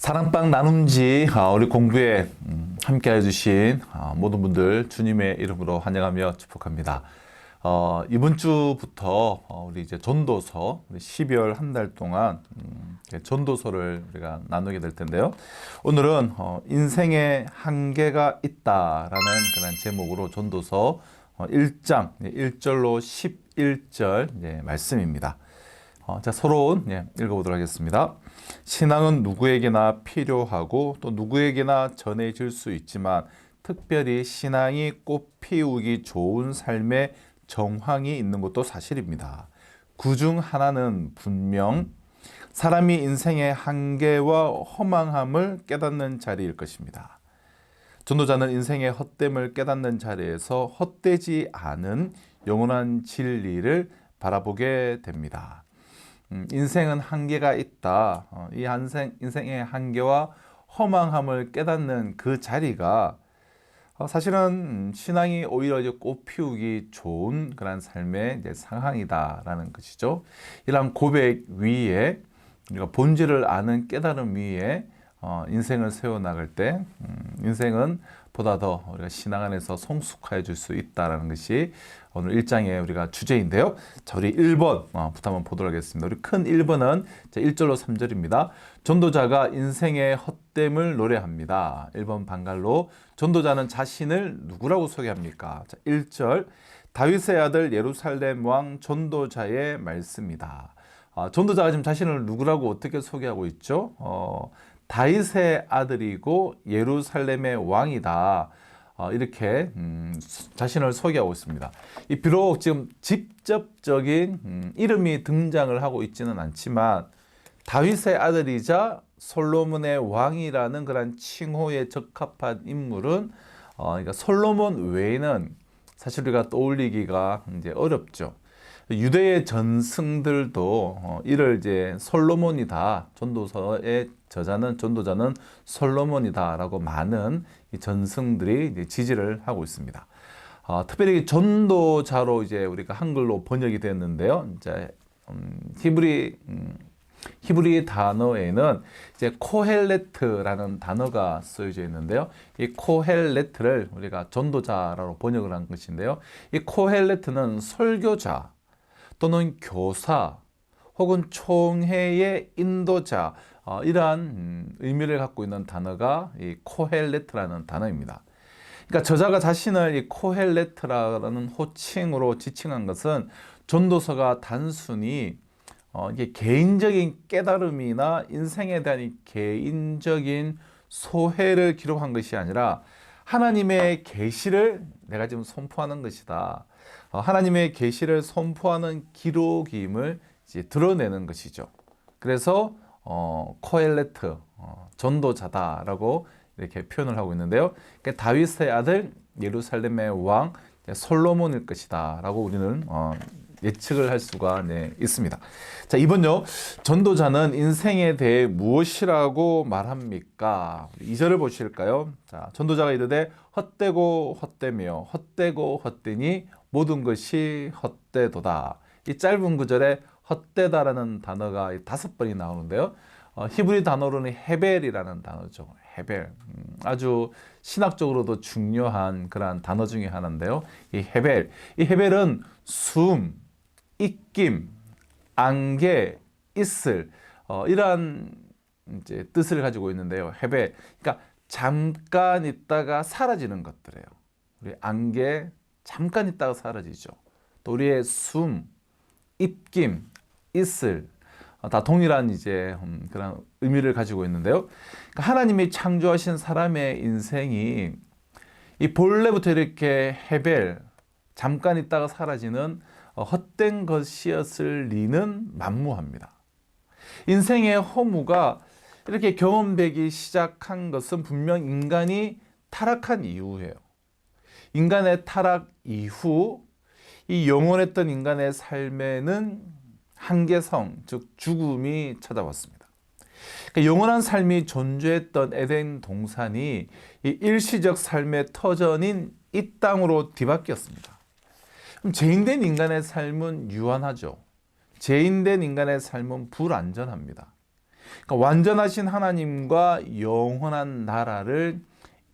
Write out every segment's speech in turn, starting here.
사랑방 나눔지 우리 공부에 함께 해주신 모든 분들 주님의 이름으로 환영하며 축복합니다. 이번 주부터 우리 이제 전도서 12월 한 달 동안 전도서를 우리가 나누게 될 텐데요. 오늘은 인생에 한계가 있다라는 그런 제목으로 전도서 1장 1절로 11절 말씀입니다. 자, 서로 읽어보도록 하겠습니다. 신앙은 누구에게나 필요하고 또 누구에게나 전해질 수 있지만 특별히 신앙이 꽃 피우기 좋은 삶의 정황이 있는 것도 사실입니다. 그중 하나는 분명 사람이 인생의 한계와 허망함을 깨닫는 자리일 것입니다. 전도자는 인생의 헛됨을 깨닫는 자리에서 헛되지 않은 영원한 진리를 바라보게 됩니다. 인생은 한계가 있다. 이 인생의 한계와 허망함을 깨닫는 그 자리가 사실은 신앙이 오히려 이제 꽃 피우기 좋은 그런 삶의 이제 상황이다라는 것이죠. 이러한 고백 위에 우리가 본질을 아는 깨달음 위에 인생을 세워나갈 때 인생은 보다 더 우리가 신앙 안에서 성숙해질 수 있다는 것이 오늘 1장의 우리가 주제인데요. 자, 우리 1번부터 한번 보도록 하겠습니다. 우리 큰 1번은 1절로 3절입니다. 전도자가 인생의 헛됨을 노래합니다. 1번 방갈로 전도자는 자신을 누구라고 소개합니까? 자, 1절 다윗의 아들 예루살렘 왕 전도자의 말씀이다. 전도자가 지금 자신을 누구라고 어떻게 소개하고 있죠? 다윗의 아들이고 예루살렘의 왕이다. 이렇게 자신을 소개하고 있습니다. 비록 지금 직접적인 이름이 등장을 하고 있지는 않지만 다윗의 아들이자 솔로몬의 왕이라는 그런 칭호에 적합한 인물은 그러니까 솔로몬 외에는 사실 우리가 떠올리기가 이제 어렵죠. 유대의 전승들도 이를 이제 솔로몬이다. 전도서의 전도자는 솔로몬이다라고 많은 이 전승들이 이제 지지를 하고 있습니다. 특별히 전도자로 이제 우리가 한글로 번역이 됐는데요. 이제 히브리 단어에는 이제 코헬레트라는 단어가 쓰여져 있는데요. 이 코헬레트를 우리가 전도자라고 번역을 한 것인데요. 이 코헬레트는 설교자 또는 교사 혹은 총회의 인도자 이러한 의미를 갖고 있는 단어가 이 코헬레트라는 단어입니다. 그러니까 저자가 자신을 이 코헬레트라는 호칭으로 지칭한 것은 전도서가 단순히 이게 개인적인 깨달음이나 인생에 대한 개인적인 소회를 기록한 것이 아니라 하나님의 계시를 내가 지금 선포하는 것이다. 하나님의 계시를 선포하는 기록임을 이제 드러내는 것이죠. 그래서 코헬레트 전도자다라고 이렇게 표현을 하고 있는데요. 그러니까 다윗의 아들 예루살렘의 왕 솔로몬일 것이다라고 우리는 예측을 할 수가 있습니다. 자, 이번요. 전도자는 인생에 대해 무엇이라고 말합니까? 2절을 보실까요? 자, 전도자가 이르되 헛되고 헛되며 헛되고 헛되니 모든 것이 헛되도다. 이 짧은 구절에 헛되다라는 단어가 5번이 나오는데요. 히브리 단어로는 헤벨이라는 단어죠. 헤벨. 아주 신학적으로도 중요한 그러한 단어 중에 하나인데요. 이 헤벨은 숨, 입김, 안개, 있을 이러한 이제 뜻을 가지고 있는데요. 헤벨. 그러니까 잠깐 있다가 사라지는 것들이에요. 우리 안개 잠깐 있다가 사라지죠. 또 우리의 숨, 입김, 있을 다 동일한 이제 그런 의미를 가지고 있는데요. 그러니까 하나님이 창조하신 사람의 인생이 이 본래부터 이렇게 헤벨 잠깐 있다가 사라지는 헛된 것이었을 리는 만무합니다. 인생의 허무가 이렇게 경험되기 시작한 것은 분명 인간이 타락한 이후예요. 인간의 타락 이후 이 영원했던 인간의 삶에는 한계성, 즉 죽음이 찾아왔습니다. 그러니까 영원한 삶이 존재했던 에덴 동산이 이 일시적 삶의 터전인 이 땅으로 뒤바뀌었습니다. 그럼 죄인된 인간의 삶은 유한하죠. 죄인된 인간의 삶은 불안전합니다. 그러니까 완전하신 하나님과 영원한 나라를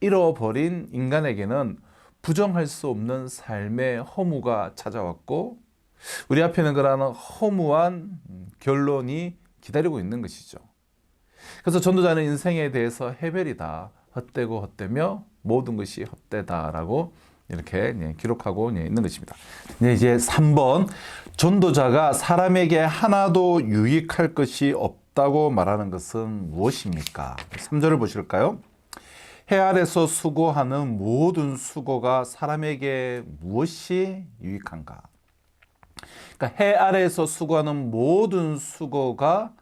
잃어버린 인간에게는 부정할 수 없는 삶의 허무가 찾아왔고, 우리 앞에는 그러한 허무한 결론이 기다리고 있는 것이죠. 그래서 전도자는 인생에 대해서 해별이다, 헛되고 헛되며 모든 것이 헛되다라고 이렇게 기록하고 있는 것입니다. 이제 3번, 전도자가 사람에게 하나도 유익할 것이 없다고 말하는 것은 무엇입니까? 3절을 보실까요? 해 아래서 수고하는 모든 수고가 사람에게 무엇이 유익한가? 그러니까 해 아래에서 수고하는 모든 수고가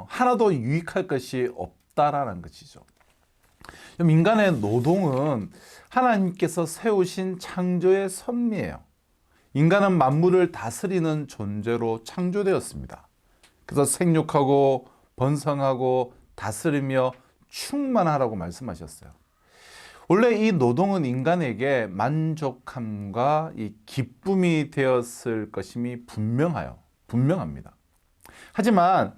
하나도 유익할 것이 없다라는 것이죠. 인간의 노동은 하나님께서 세우신 창조의 섭리예요. 인간은 만물을 다스리는 존재로 창조되었습니다. 그래서 생육하고 번성하고 다스리며 충만하라고 말씀하셨어요. 원래 이 노동은 인간에게 만족함과 이 기쁨이 되었을 것임이 분명합니다. 하지만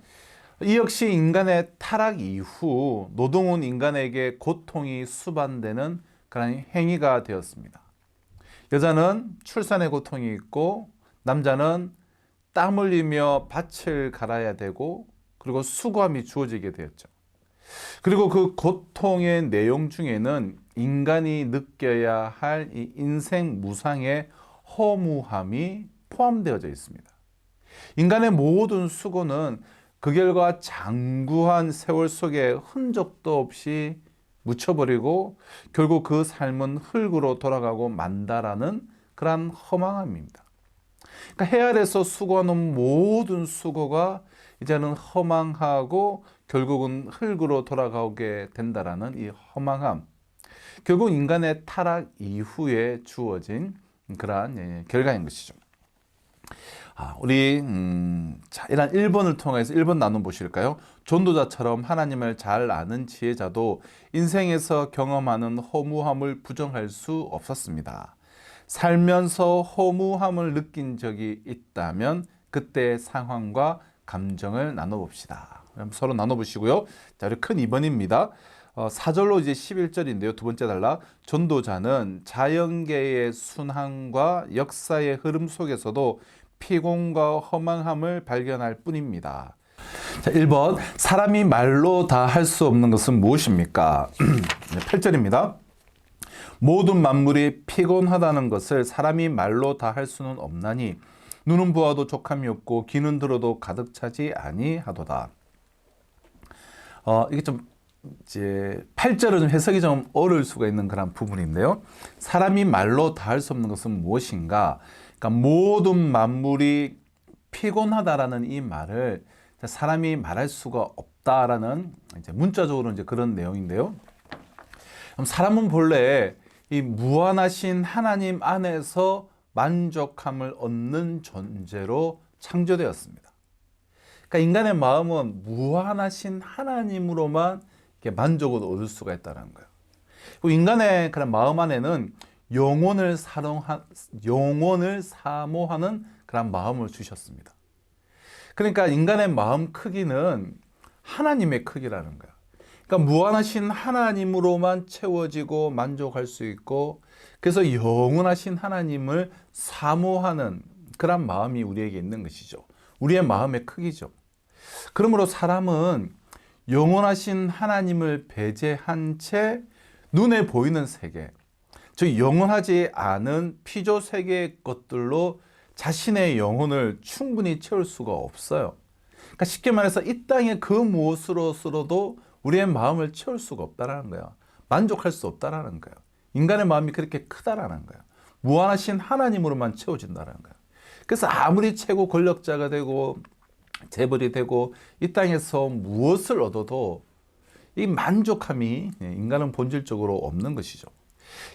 이 역시 인간의 타락 이후 노동은 인간에게 고통이 수반되는 그런 행위가 되었습니다. 여자는 출산의 고통이 있고, 남자는 땀 흘리며 밭을 갈아야 되고, 그리고 수고함이 주어지게 되었죠. 그리고 그 고통의 내용 중에는 인간이 느껴야 할 이 인생 무상의 허무함이 포함되어져 있습니다. 인간의 모든 수고는 그 결과 장구한 세월 속에 흔적도 없이 묻혀버리고 결국 그 삶은 흙으로 돌아가고 만다라는 그러한 허망함입니다. 그러니까 해 아래서 수고하는 모든 수고가 이제는 허망하고 결국은 흙으로 돌아가게 된다라는 이 허망함, 결국 인간의 타락 이후에 주어진 그러한 결과인 것이죠. 우리 이런 1번을 통해서 1번 나눔 보실까요? 전도자처럼 하나님을 잘 아는 지혜자도 인생에서 경험하는 허무함을 부정할 수 없었습니다. 살면서 허무함을 느낀 적이 있다면 그때의 상황과 감정을 나눠봅시다. 서로 나눠보시고요. 자, 우리 큰 2번입니다. 4절로 이제 11절인데요. 두 번째 단락. 전도자는 자연계의 순환과 역사의 흐름 속에서도 피곤과 허망함을 발견할 뿐입니다. 자, 1번. 사람이 말로 다 할 수 없는 것은 무엇입니까? 8절입니다. 모든 만물이 피곤하다는 것을 사람이 말로 다 할 수는 없나니 눈은 보아도 족함이 없고 귀는 들어도 가득 차지 아니하도다. 이게 좀 이제 8절은 좀 해석이 좀 어려울 수가 있는 그런 부분인데요. 사람이 말로 다 할 수 없는 것은 무엇인가? 그러니까 모든 만물이 피곤하다라는 이 말을 사람이 말할 수가 없다라는 이제 문자적으로 이제 그런 내용인데요. 그럼 사람은 본래 이 무한하신 하나님 안에서 만족함을 얻는 존재로 창조되었습니다. 그러니까 인간의 마음은 무한하신 하나님으로만 이렇게 만족을 얻을 수가 있다는 거예요. 그리고 인간의 그런 마음 안에는 영혼을 사모하는 그런 마음을 주셨습니다. 그러니까 인간의 마음 크기는 하나님의 크기라는 거예요. 그러니까 무한하신 하나님으로만 채워지고 만족할 수 있고, 그래서 영원하신 하나님을 사모하는 그런 마음이 우리에게 있는 것이죠. 우리의 마음의 크기죠. 그러므로 사람은 영원하신 하나님을 배제한 채 눈에 보이는 세계, 즉 영원하지 않은 피조 세계의 것들로 자신의 영혼을 충분히 채울 수가 없어요. 그러니까 쉽게 말해서 이 땅의 그 무엇으로서도 우리의 마음을 채울 수가 없다라는 거예요. 만족할 수 없다라는 거예요. 인간의 마음이 그렇게 크다라는 거예요. 무한하신 하나님으로만 채워진다는 거예요. 그래서 아무리 최고 권력자가 되고 재벌이 되고 이 땅에서 무엇을 얻어도 이 만족함이 인간은 본질적으로 없는 것이죠.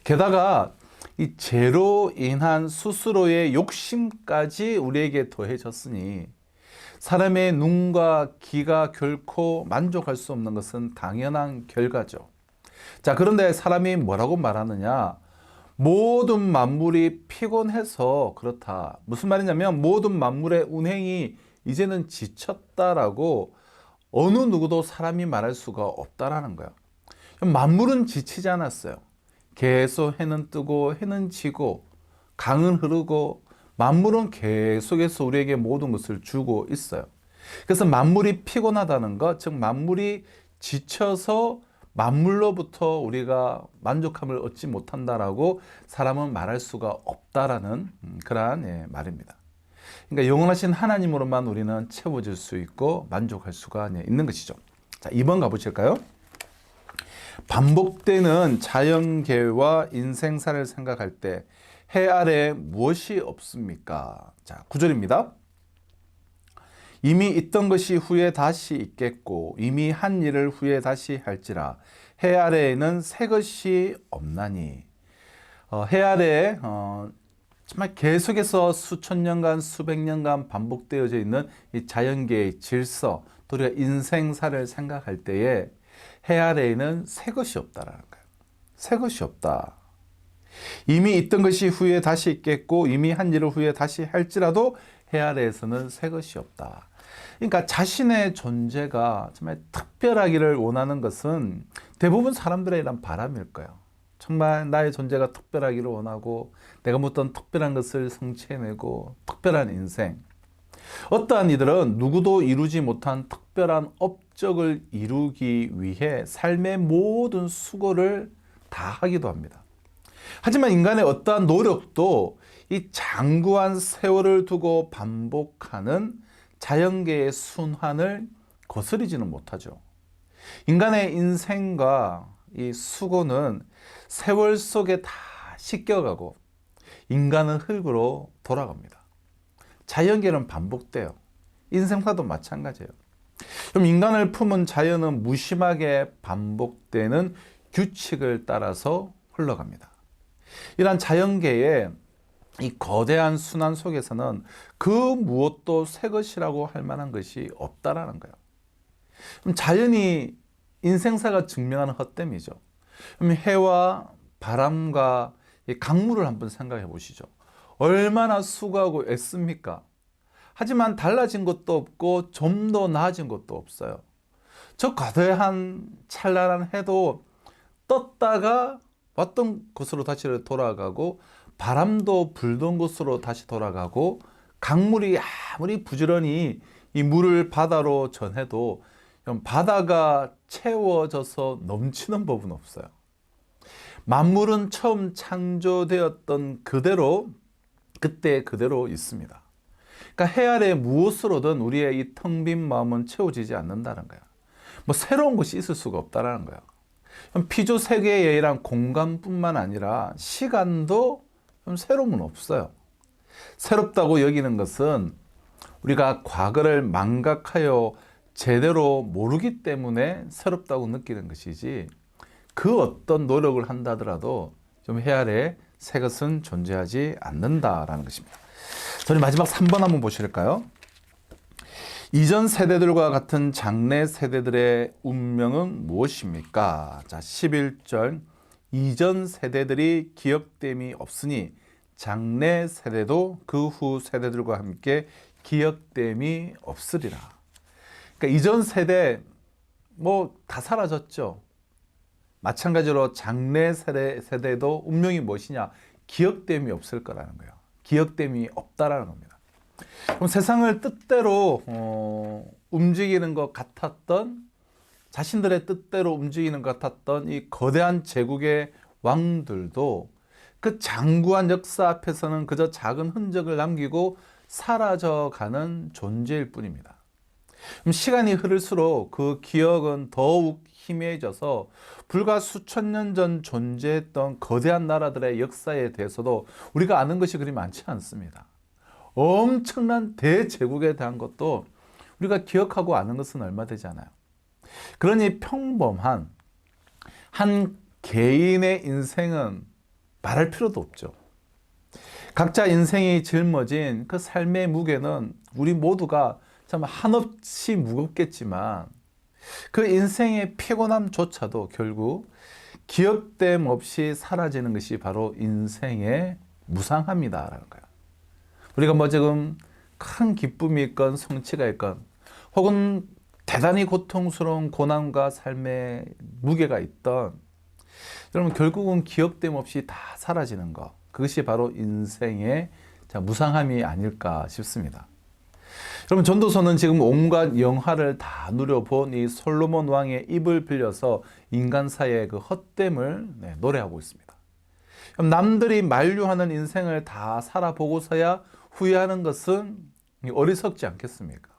게다가 이 죄로 인한 스스로의 욕심까지 우리에게 더해졌으니 사람의 눈과 귀가 결코 만족할 수 없는 것은 당연한 결과죠. 자, 그런데 사람이 뭐라고 말하느냐? 모든 만물이 피곤해서 그렇다. 무슨 말이냐면 모든 만물의 운행이 이제는 지쳤다라고 어느 누구도 사람이 말할 수가 없다라는 거예요. 만물은 지치지 않았어요. 계속 해는 뜨고 해는 지고 강은 흐르고 만물은 계속해서 우리에게 모든 것을 주고 있어요. 그래서 만물이 피곤하다는 것, 즉 만물이 지쳐서 만물로부터 우리가 만족함을 얻지 못한다라고 사람은 말할 수가 없다라는 그러한 말입니다. 그러니까 영원하신 하나님으로만 우리는 채워질 수 있고 만족할 수가 있는 것이죠. 자, 2번 가보실까요? 반복되는 자연계와 인생사를 생각할 때 해 아래 무엇이 없습니까? 자, 9절입니다. 이미 있던 것이 후에 다시 있겠고 이미 한 일을 후에 다시 할지라 해 아래에는 새 것이 없나니. 해 아래에 정말 계속해서 수천 년간 수백 년간 반복되어져 있는 이 자연계의 질서, 또 우리가 인생사를 생각할 때에 해 아래에는 새 것이 없다라는 거예요. 새 것이 없다. 이미 있던 것이 후에 다시 있겠고 이미 한 일을 후에 다시 할지라도 해 아래에서는 새 것이 없다. 그러니까 자신의 존재가 정말 특별하기를 원하는 것은 대부분 사람들의 이런 바람일 거예요. 정말 나의 존재가 특별하기를 원하고 내가 어떤 특별한 것을 성취해내고 특별한 인생. 어떠한 이들은 누구도 이루지 못한 특별한 업적을 이루기 위해 삶의 모든 수고를 다 하기도 합니다. 하지만 인간의 어떠한 노력도 이 장구한 세월을 두고 반복하는 자연계의 순환을 거스르지는 못하죠. 인간의 인생과 이 수고는 세월 속에 다 씻겨가고 인간은 흙으로 돌아갑니다. 자연계는 반복돼요. 인생사도 마찬가지예요. 그럼 인간을 품은 자연은 무심하게 반복되는 규칙을 따라서 흘러갑니다. 이러한 자연계의 이 거대한 순환 속에서는 그 무엇도 새 것이라고 할 만한 것이 없다라는 거예요. 그럼 자연이 인생사가 증명하는 헛됨이죠. 그럼 해와 바람과 이 강물을 한번 생각해 보시죠. 얼마나 수고하고 애씁니까? 하지만 달라진 것도 없고 좀 더 나아진 것도 없어요. 저 거대한 찬란한 해도 떴다가 왔던 곳으로 다시 돌아가고 바람도 불던 곳으로 다시 돌아가고 강물이 아무리 부지런히 이 물을 바다로 전해도 바다가 채워져서 넘치는 법은 없어요. 만물은 처음 창조되었던 그대로 그때 그대로 있습니다. 그러니까 해 아래 무엇으로든 우리의 이 텅 빈 마음은 채워지지 않는다는 거야. 뭐 새로운 것이 있을 수가 없다는 거예요. 피조 세계에 이란 공간뿐만 아니라 시간도 새로움은 없어요. 새롭다고 여기는 것은 우리가 과거를 망각하여 제대로 모르기 때문에 새롭다고 느끼는 것이지 그 어떤 노력을 한다더라도 좀 해 아래에 새 것은 존재하지 않는다라는 것입니다. 저희 마지막 3번 한번 보실까요? 이전 세대들과 같은 장래 세대들의 운명은 무엇입니까? 자, 11절. 이전 세대들이 기억됨이 없으니 장래 세대도 그 후 세대들과 함께 기억됨이 없으리라. 그러니까 이전 세대 뭐 다 사라졌죠. 마찬가지로 장래 세대도 운명이 무엇이냐? 기억됨이 없을 거라는 거예요. 기억됨이 없다라는 겁니다. 그럼 세상을 뜻대로 움직이는 것 같았던, 자신들의 뜻대로 움직이는 것 같았던 이 거대한 제국의 왕들도 그 장구한 역사 앞에서는 그저 작은 흔적을 남기고 사라져가는 존재일 뿐입니다. 그럼 시간이 흐를수록 그 기억은 더욱 희미해져서 불과 수천 년 전 존재했던 거대한 나라들의 역사에 대해서도 우리가 아는 것이 그리 많지 않습니다. 엄청난 대제국에 대한 것도 우리가 기억하고 아는 것은 얼마 되지 않아요. 그러니 평범한 한 개인의 인생은 말할 필요도 없죠. 각자 인생이 짊어진 그 삶의 무게는 우리 모두가 참 한없이 무겁겠지만 그 인생의 피곤함조차도 결국 기억됨 없이 사라지는 것이 바로 인생의 무상함이다라는 거예요. 우리가 뭐 지금 큰 기쁨이 있건 성취가 있건 혹은 대단히 고통스러운 고난과 삶의 무게가 있던, 여러분 결국은 기억됨 없이 다 사라지는 것, 그것이 바로 인생의 무상함이 아닐까 싶습니다. 여러분 전도서는 지금 온갖 영화를 다 누려본 이 솔로몬 왕의 입을 빌려서 인간사의 그 헛됨을 노래하고 있습니다. 남들이 만류하는 인생을 다 살아보고서야 후회하는 것은 어리석지 않겠습니까?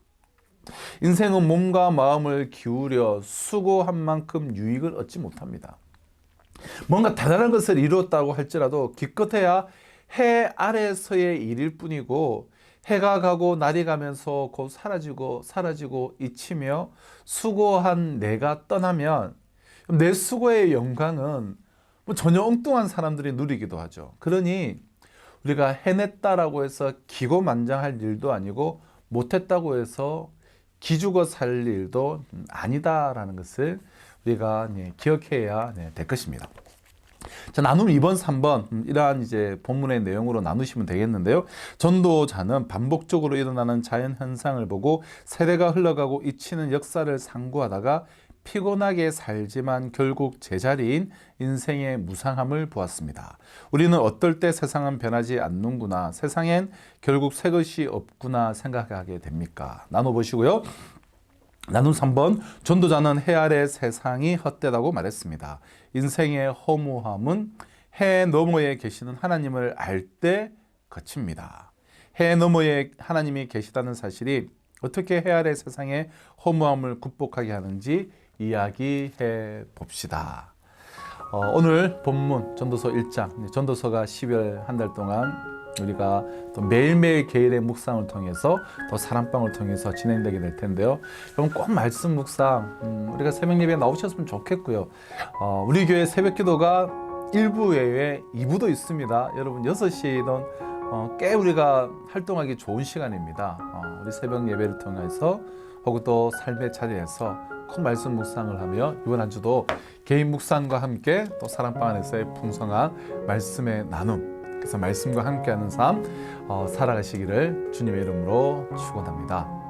인생은 몸과 마음을 기울여 수고한 만큼 유익을 얻지 못합니다. 뭔가 대단한 것을 이루었다고 할지라도 기껏해야 해 아래서의 일일 뿐이고, 해가 가고 날이 가면서 곧 사라지고 잊히며 수고한 내가 떠나면 내 수고의 영광은 전혀 엉뚱한 사람들이 누리기도 하죠. 그러니 우리가 해냈다라고 해서 기고만장할 일도 아니고, 못했다고 해서 기죽어 살 일도 아니다라는 것을 우리가 기억해야 될 것입니다. 자, 나눔 2번, 3번 이러한 이제 본문의 내용으로 나누시면 되겠는데요. 전도자는 반복적으로 일어나는 자연 현상을 보고 세대가 흘러가고 잊히는 역사를 상고하다가 피곤하게 살지만 결국 제자리인 인생의 무상함을 보았습니다. 우리는 어떨 때 세상은 변하지 않는구나, 세상엔 결국 새 것이 없구나 생각하게 됩니까? 나눠보시고요. 나눔 3번, 전도자는 해 아래 세상이 헛되다고 말했습니다. 인생의 허무함은 해 너머에 계시는 하나님을 알 때 그칩니다. 해 너머에 하나님이 계시다는 사실이 어떻게 해 아래 세상의 허무함을 극복하게 하는지 이야기해 봅시다. 오늘 본문 전도서 1장, 전도서가 10월 한 달 동안 우리가 또 매일매일 개일의 묵상을 통해서 또 사랑방을 통해서 진행되게 될 텐데요. 여러분 꼭 말씀 묵상, 우리가 새벽 예배에 나오셨으면 좋겠고요. 우리 교회 새벽 기도가 1부 외에 2부도 있습니다. 여러분 6시는 꽤 우리가 활동하기 좋은 시간입니다. 우리 새벽 예배를 통해서 혹은 또 삶의 자리에서 꼭 말씀 묵상을 하며 이번 한 주도 개인 묵상과 함께 또 사랑방 안에서의 풍성한 말씀의 나눔, 그래서 말씀과 함께하는 삶 살아가시기를 주님의 이름으로 축원합니다.